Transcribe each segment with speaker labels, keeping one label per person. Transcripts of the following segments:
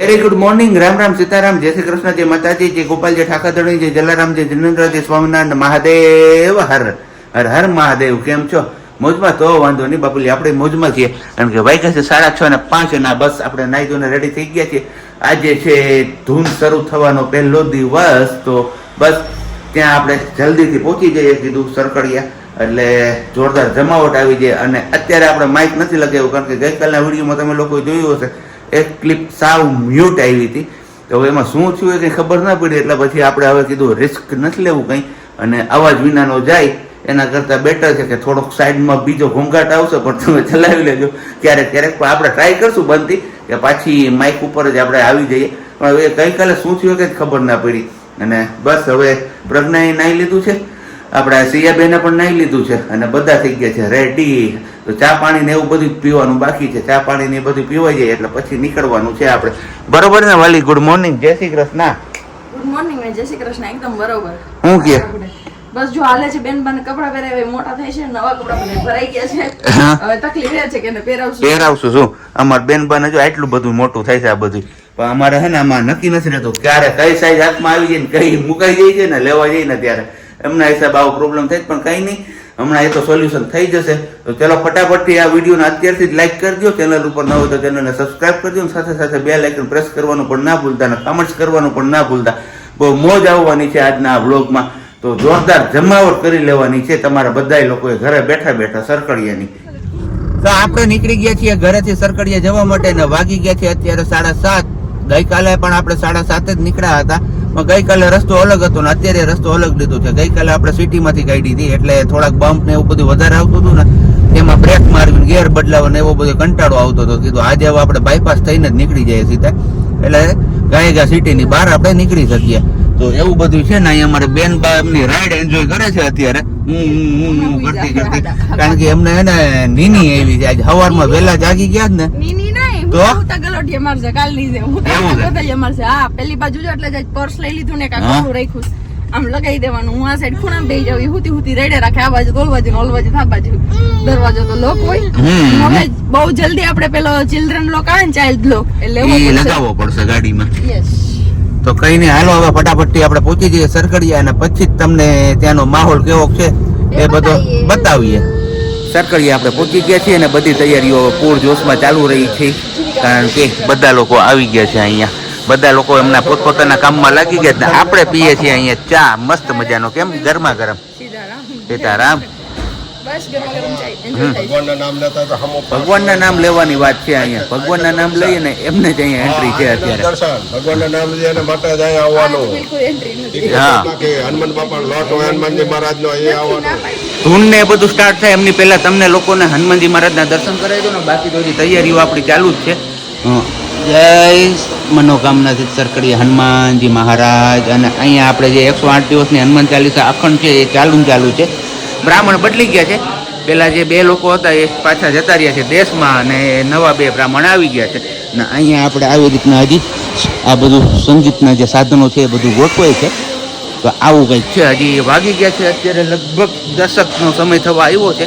Speaker 1: Very good morning. Ram Ram, Sitaram, જય શ્રી કૃષ્ણ, જય માતાજી, જય ગોપાલજી ઠાકરધણી, જય જલારામ, જય જિનેન્દ્રજી, સ્વામિનારાયણ મહાદેવ, હર હર હર મહાદેવ. કેમ છો? મોજમાં? તો વાંધો નહીં બાપુલી, આપણે મોજમાં છીએ. કારણ કે વાગ્યા છે 6:06 અને 5 બસ આપણે નાઈ ધોઈને રેડી થઈ ગયા છીએ. આજે છે ધૂન શરૂ થવાનો પહેલો દિવસ, તો બસ ત્યાં આપણે જલ્દીથી પહોંચી જઈએ કીધું સરકડિયા, એટલે જોરદાર જમાવટ આવી જાય. અને અત્યારે આપણે માઇક નથી લગાવ્યું કારણ કે ગઈકાલના વિડીયોમાં તમે લોકોએ જોયું હશે એક ક્લિપ સાવ મ્યુટ આવી હતી. તો હવે એમાં શું થયું એ કંઈ ખબર ના પડી, એટલે પછી આપણે હવે કીધું રિસ્ક નથી લેવું કંઈ, અને અવાજ વિનાનો જાય એના કરતાં બેટર છે કે થોડોક સાઈડમાં બીજો ઘોંઘાટ આવશે પણ તમે ચલાવી લેજો ક્યારેક ક્યારેક. પણ આપણે ટ્રાય કરશું બનતી કે પાછી માઇક ઉપર જ આપણે આવી જઈએ. પણ હવે ગઈકાલે શું થયું કંઈ ખબર ના પડી. અને બસ હવે પ્રજ્ઞાએ નાહી લીધું છે, આપણે સિયાબેને પણ નાહી લીધું છે, અને બધા થઈ ગયા છે રેડી. તો ચા પાણી ને એવું બધું પીવાનું બાકી છે. ચા પાણી ને બધું પીવાઈ જાય એટલે પછી નીકળવાનું છે આપણે. બરોબર ને વાલી? ગુડ મોર્નિંગ, જય શ્રી કૃષ્ણ.
Speaker 2: ગુડ મોર્નિંગ ને જય શ્રી કૃષ્ણ. એકદમ બરોબર.
Speaker 1: હું કે
Speaker 2: બસ જો હાલે છે, બેન બાને કપડા પહેરાવે, મોટા થાય છે, નવા કપડા બધા ભરાઈ ગયા છે. હવે તકલીફ એ છે કે એને
Speaker 1: પહેરાવશું શું? અમાર બેન બાને જો આટલું બધું મોટું થાય છે આ બધું, પણ અમારે હે ને આમાં નક્કી નથી રહેતું ક્યારે કઈ સાઈઝ હાથમાં આવી જાય ને કઈ મુકાઈ જાય છે ને લેવા જાય ને ત્યારે એમના હિસાબ આવો પ્રોબ્લેમ થાય. પણ કઈ નહીં, હમણાં એ તો સોલ્યુશન થઈ જશે. તો ચલો ફટાફટથી આ વિડીયોને અત્યારથી જ લાઈક કરજો. ચેનલ ઉપર ન હોય તો ચેનલને સબસ્ક્રાઇબ કરજો, સાથે સાથે બેલ આઇકન પ્રેસ કરવાનું પણ ના ભૂલતા, અને કમેન્ટ્સ કરવાનું પણ ના ભૂલતા. બહુ મોજ આવવાની છે આજના આ વ્લોગમાં. તો જોરદાર જમાવટ કરી લેવાની છે તમારા બધા લોકોએ ઘરે બેઠા બેઠા સરકડિયાની. તો આપણે નીકળી ગયા છીએ ઘરેથી સરકડિયા જવા માટે ને વાગી ગયા છે અત્યારે 7:30. ગઈકાલે પણ આપણે 7:30 જ નીકળ્યા હતા, પણ ગઈકાલે રસ્તો અલગ હતો ને અત્યારે રસ્તો અલગ લીધો છે. ગઈકાલે આપણે સિટીમાંથી કાઢી હતી એટલે થોડાક બમ્પ ને એવું બધું વધારે આવતું હતું ને એમાં બ્રેક મારવી, ગેર બદલાવો ને એવો બધો કંટાળો આવતો હતો. કીધું આજે હવે આપણે બાયપાસ થઈને જ નીકળી જઈએ સીધા, એટલે ગાયગા સિટીની બહાર આપણે નીકળી શકીએ. તો એવું બધું છે ને. અહીંયા અમારે બેન બા એમની રાઈડ એન્જોય કરે છે અત્યારે હું કરતી, કારણ કે એમને હે ને નીની આવી છે. આજે સવારમાં વહેલા જાગી ગયા જ ને તો
Speaker 2: ગલોટિયા મારશે કાલની છે. હું તો મારશે. હા, પેલી બાજુ જો એટલે પર્સ લઈ લીધું ને કાકડું રાખ્યું આમ લગાવી દેવાનું. હું આ સાઈડ ખૂણામાં બેસી જાઉં, હુતી હુતી રેડે રાખે. આ બાજુ ઓલ બાજુ ઓલ બાજુ આ બાજુ દરવાજો તો લોક હોય. બહુ જલ્દી આપણે પેલો ચિલ્ડ્રન લોક આવે ને, ચાઇલ્ડ લોક, એટલે
Speaker 1: લગાવવો પડશે ગાડીમાં.
Speaker 2: યસ.
Speaker 1: તો કઈ નહીં, હાલો હવે ફટાફટથી આપણે પહોંચી જઈએ સરકડિયા, અને પછી જ તમને ત્યાંનો માહોલ કેવો છે એ બધો બતાવીએ. સરકડિયા આપણે પહોંચી ગયા છીએ અને બધી તૈયારીઓ પૂરજોશમાં ચાલુ રહી છે, કારણ કે બધા લોકો આવી ગયા છે અહીંયા. બધા લોકો એમના પોતપોતાના કામમાં લાગી ગયા છે. આપણે પીએ છીએ અહીંયા ચા મસ્ત મજાનો, કેમ ગરમા ગરમ. સીતારામ. ભગવાનના નામ લેવાની વાત છે અહીંયા. ભગવાનના નામ લઈએ ને એમને જ અહીંયા એન્ટ્રી છે અત્યારે.
Speaker 3: ભગવાનના નામ લઈને માટે જ અહીંયા આવવાનું.
Speaker 1: હા,
Speaker 3: હનુમાન બાપા લોટ હોય હનુમાનજી મહારાજનો અહીંયા આવવાનું.
Speaker 1: ધૂન ને બધું સ્ટાર્ટ થાય એમની પહેલા તમને લોકોને હનુમાનજી મહારાજના દર્શન કરાવી દો ને, બાકી તો હજી તૈયારીઓ આપણી ચાલુ જ છે. જય મનોકામનાથી સરકડિયા હનુમાનજી મહારાજ. અને અહીંયા આપણે જે 108 દિવસની હનુમાન ચાલીસા અખંડ છે એ ચાલુ છે. બ્રાહ્મણ બદલી ગયા છે. પેલા જે 2 લોકો હતા એ પાછા જતા રહ્યા છે દેશમાં, અને નવા 2 બ્રાહ્મણ આવી ગયા છે. ને અહીંયા આપણે આવી રીતના હજી આ બધું સંગીતના જે સાધનો છે એ બધું ગોઠવાય છે. તો આવું કંઈક છે. હજી વાગી ગયા છે અત્યારે લગભગ 10નો સમય થવા આવ્યો છે.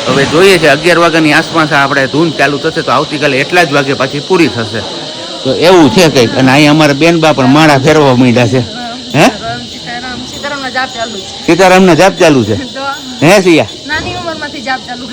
Speaker 1: હવે જોઈએ છે 11 વાગ્યાની આસપાસ આપણે ધૂન ચાલુ થશે, તો આવતીકાલે એટલા જ વાગે પાછી પૂરી થશે. તો એવું છે કંઈક. અને અહીંયા અમારા બેનબા પણ માળા ફેરવા માંડ્યા છે. હે, સીતારામના જાપ ચાલુ છે. હે સિયા,
Speaker 2: નાની ઉંમરમાંથી જાપ ચાલુ.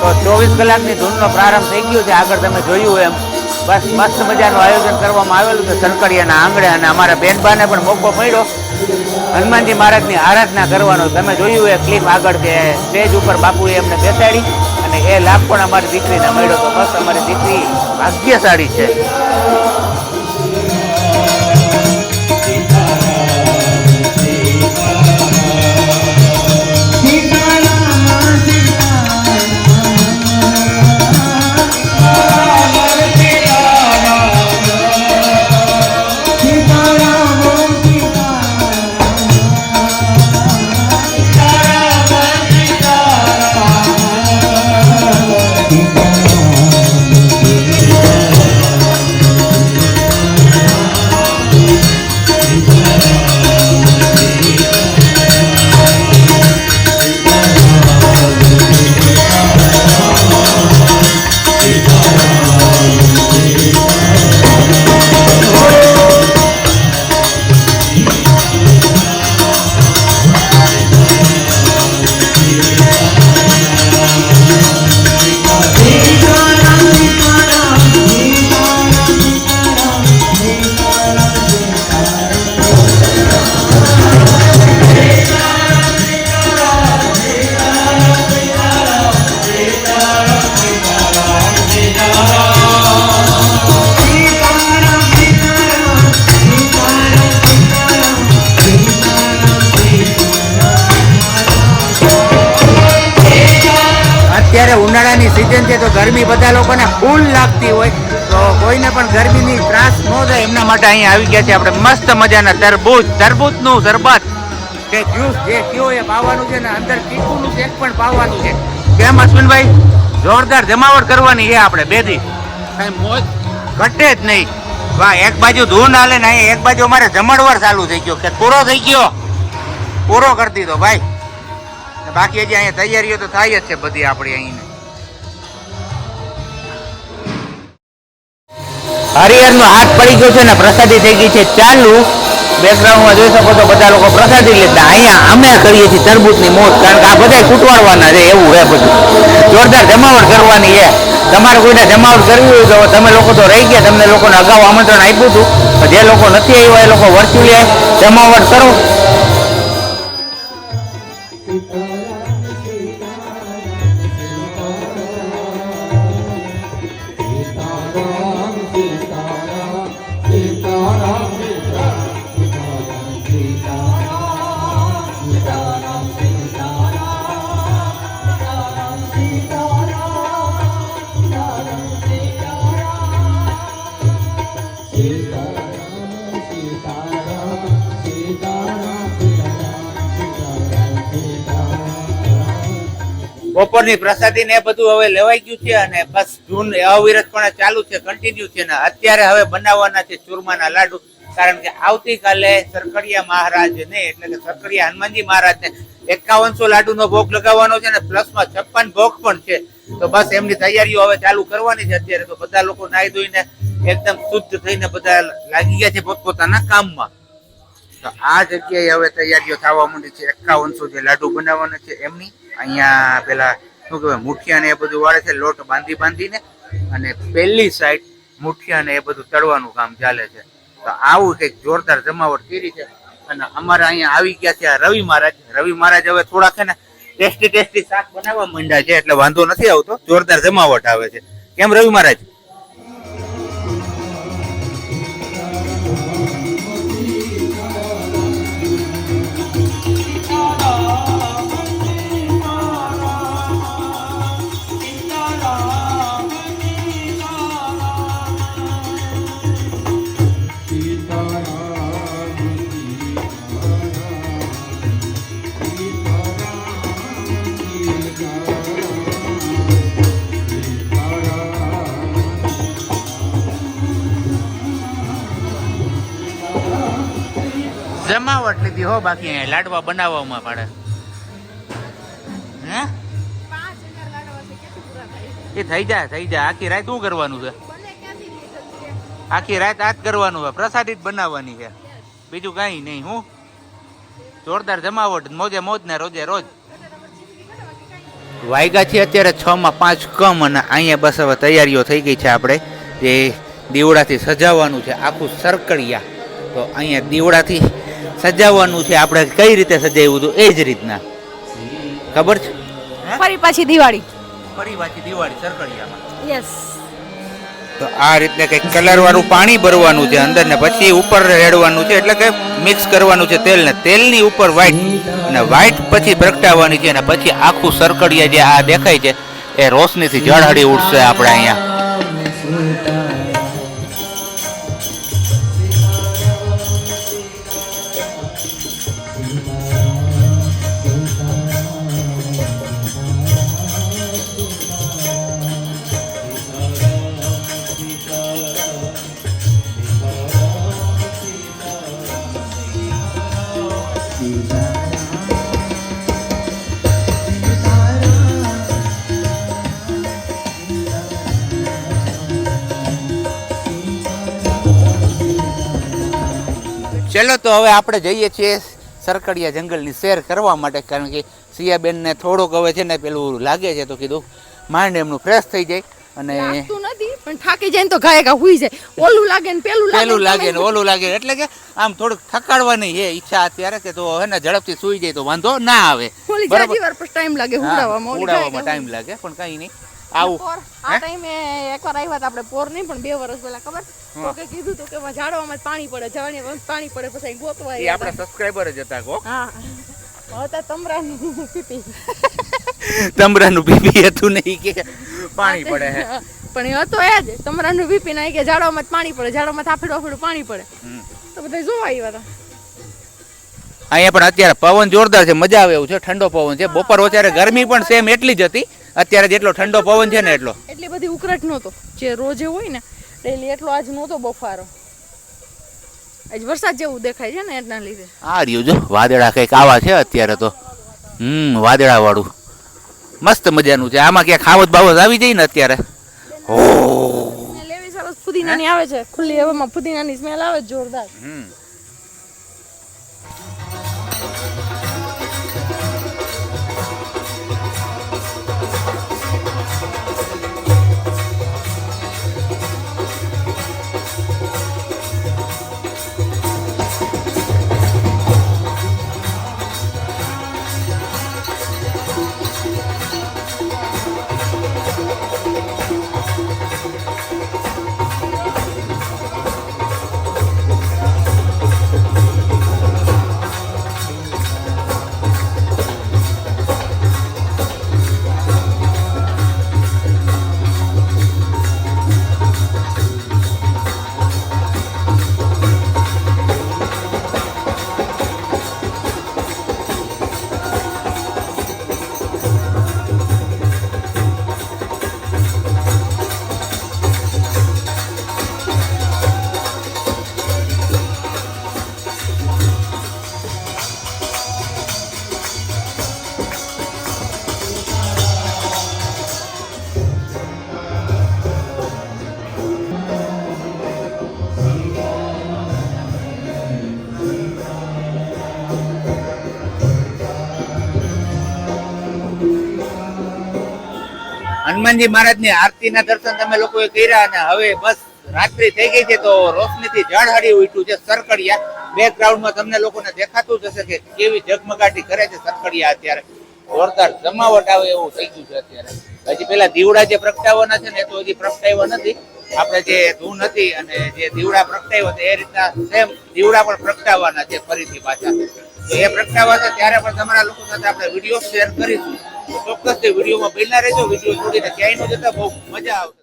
Speaker 4: તો 24 કલાકની ધૂનનો પ્રારંભ થઈ ગયો છે. આગળ તમે જોયું એમ બસ મસ્ત મજાનું આયોજન કરવામાં આવેલું છે સરકડિયાના આંગણે, અને અમારા બેનબાને પણ મોકો મળ્યો હનુમાનજી મહારાજની આરાધના કરવાનો. તમે જોયું એ ક્લિપ આગળ કે સ્ટેજ ઉપર બાપુએ એમને બેસાડી અને એ લાભ પણ અમારી દીકરીને મળ્યો. તો બસ અમારી દીકરી ભાગ્યશાળી છે. ઉનાળાની સિઝન છે તો ગરમી બધા લોકોને ફૂલ લાગતી હોય, તો કોઈને પણ ગરમીની ત્રાસ ન થાય એમના માટે અહીંયા આવી ગયા છે આપણે મસ્ત મજાના તરબૂચનું શરબત કે જ્યુસ જે કયો એ પાવાનું છે ને અંદર ચીકુનું શેક પણ પાવાનું છે. કેમ અશ્વિનભાઈ, જોરદાર જમાવટ કરવાની છે આપણે બેથી, કઈ મોજ ઘટે જ નહીં. વાહ, એક બાજુ ધૂન હાલે ને અહીંયા એક બાજુ અમારે જમણવાર ચાલુ થઈ ગયો કે પૂરો થઈ ગયો, પૂરો કરી દીધો ભાઈ. બાકી હજી અહીંયા તૈયારીઓ તો થાય જ છે બધી આપણી અહીં. હરિહરનો હાથ પડી ગયો છે ને પ્રસાદી થઈ ગઈ છે ચાલુ. બેકગ્રાઉન્ડમાં જોઈ શકો તો બધા લોકો પ્રસાદી લેતા. અહીંયા અમે કરીએ છીએ તરબૂચની મોજ, કારણ કે આ બધા કૂટવાડવાના છે એવું છે. બધું જોરદાર જમાવટ કરવાની છે. તમારે કોઈને જમાવટ કરવી હોય તો તમે લોકો તો રહી ગયા, તમને લોકોને અગાઉ આમંત્રણ આપ્યું હતું. જે લોકો નથી આવ્યા એ લોકો વર્ચ્યુઅલી જમાવટ કરો. બપોરની પ્રસાદી ને એ બધું હવે લેવાઈ ગયું છે અને બસ જૂન અવિરતપણે ચાલુ છે, કન્ટિન્યુ છે ને અત્યારે હવે બનાવવાના છે ચૂરમાના લાડુ. કારણ કે આવતીકાલે સરકડિયા મહારાજને એટલે કે સરકડિયા હનુમાનજી મહારાજને 5100 લાડુનો ભોગ લગાવવાનો છે ને પ્લસમાં 56 ભોગ પણ છે. તો બસ એમની તૈયારીઓ હવે ચાલુ કરવાની છે અત્યારે. તો બધા લોકો નાહી ધોઈને એકદમ શુદ્ધ થઈને બધા લાગી ગયા છે પોતપોતાના કામમાં. તો આ જગ્યાએ હવે તૈયારીઓ થવા માંડી છે. 5100 જે લાડુ બનાવવાના છે એમની અહીંયા પેલા શું કહેવાય મુઠિયા ને એ બધું વાળે છે, લોટ બાંધીને અને પેલી સાઈડ મુઠિયા ને એ બધું તળવાનું કામ ચાલે છે. તો આવું કંઈક જોરદાર જમાવટ કરી છે. અને અમારે અહીંયા આવી ગયા છે આ રવિ મહારાજ. રવિ મહારાજ હવે થોડાક છે ને ટેસ્ટી શાક બનાવવા માંડ્યા છે એટલે વાંધો નથી આવતો, જોરદાર જમાવટ આવે છે. કેમ રવિ મહારાજ? જમાવટ લીધી હો, બાકી અહીંયા લાડવા બનાવવામાં પડે. હે એ થઈ જાય આખી રાત શું કરવાનું છે? આખી રાત આ જ કરવાનું છે, પ્રસાદી જ બનાવવાની છે, બીજું કઈ નહીં. હું જોરદાર જમાવટ, મોજે મોજ ને રોજે રોજ. વાયગા છે અત્યારે 6:05 કમ અને અહીંયા બસ હવે તૈયારીઓ થઈ ગઈ છે. આપણે જે દીવડાથી સજાવવાનું છે આખું સરકડિયા, તો અહીંયા દીવડાથી સજાવવાનું છે. આપણે કઈ રીતે સજાવ્યું હતું એ જ રીતના ખબર છે.
Speaker 2: ફરી પાછી દિવાળી
Speaker 4: સરકડિયામાં.
Speaker 2: યસ.
Speaker 4: તો આ રીતે કઈક કલર વાળું પાણી ભરવાનું છે અંદર ને પછી ઉપર રેડવાનું છે, એટલે કે મિક્સ કરવાનું છે તેલ ને તેલની ઉપર વ્હાઈટ અને વ્હાઈટ પછી પ્રગટાવવાની છે અને પછી આખું સરકડિયા જે આ દેખાય છે એ રોશનીથી ઝળહળી ઉઠશે આપણે અહીંયા. ચલો તો હવે આપણે જઈએ છીએ સરકડિયા જંગલની સૈર કરવા માટે, કારણ કે સિયાબેનને થોડોક હવે છે ને પેલું લાગે છે, તો કીધું માઇન્ડ એમનું ફ્રેશ થઈ જાય. અને
Speaker 2: લાગતું નથી પણ થાકી જાય ને તો ઘાયકા હુઈ જાય. ઓલું લાગે ને પેલું
Speaker 4: લાગે ને ઓલું લાગે, એટલે કે આમ થોડુંક થકાડવાની છે ઈચ્છા અત્યારે કે તો હે ને ઝડપથી સુઈ જાય તો વાંધો ના આવે.
Speaker 2: બરાબર ટાઈમ લાગે
Speaker 4: ઉડાવવામાં ટાઈમ લાગે પણ કઈ નહીં. આવું
Speaker 2: આ ટાઈમે એકવાર આવ્યા હતા આપણે પોર નહીં પણ 2 વર્ષ પહેલા ખબર તો કે કીધું તો કે ઝાડવામાં પાણી પડે, જવાની પાણી પડે પછી ગોતવા
Speaker 4: એ આપણા સબસ્ક્રાઇબર જ હતા કો.
Speaker 2: હા હતા તમરાનું પીપી
Speaker 4: તમરાનું પીપી હતું નહીં કે પાણી પડે
Speaker 2: પણ એ હતો એ જ તમરાનું પીપી ના કે ઝાડવામાં પાણી પડે, ઝાડમાં થાફેડું પાણી પડે તો બધા જોવા આવ્યા હતા.
Speaker 4: અહીંયા પણ અત્યારે પવન જોરદાર છે, મજા આવે એવું છે, ઠંડો પવન છે. બપોર અત્યારે ગરમી પણ સેમ એટલી જ હતી, અત્યારે જેટલો ઠંડો પવન છે ને એટલી
Speaker 2: બધી ઉકળાટ નહોતો જે રોજે હોય ને ડેલી એટલો આજ નહોતો બફારો. આજ વરસાદ જેવું દેખાય છે ને એના લીધે. આ
Speaker 4: રહ્યું જો વાદળા કઈક આવા છે અત્યારે તો. વાદળા વાળું મસ્ત મજાનું છે. આમાં ક્યાં ખાવત બાવત આવી જાય ને અત્યારે.
Speaker 2: લેવી સરસ ફુદીનાની આવે છે, ખુલ્લી હવામાં ફુદીનાની સ્મેલ આવે જોરદાર.
Speaker 4: હનુમાનજી મહારાજની આરતીના દર્શન તમે લોકોએ કર્યા અને હવે બસ રાત્રિ થઈ ગઈ છે તો રોશનીથી ઝળહળી ઉઠ્યું છે સરકડિયા. બેકગ્રાઉન્ડમાં તમને લોકોને દેખાતું જ હશે કે કેવી ઝગમગાટી કરે છે સરકડિયા. અત્યારે જોરદાર જમાવટ આવે એવું થઈ ગયું છે અત્યારે. હજી પેલા દીવડા જે પ્રગટાવવાના છે ને એ તો હજી પ્રગટાવ્યા નથી. આપણે જે ધૂન હતી અને જે દીવડા પ્રગટાવ્યો છે એ રીતના સેમ દીવડા પણ પ્રગટાવવાના છે ફરીથી પાછા. તો એ પ્રગટાવવા છે ત્યારે પણ તમારા લોકો સાથે આપણે વિડીયો શેર કરીશું. તો ચોક્કસથી વિડીયોમાં બન્યા રહેજો. વિડીયો છોડીને ક્યાંય ન જતા, બહુ મજા આવશે.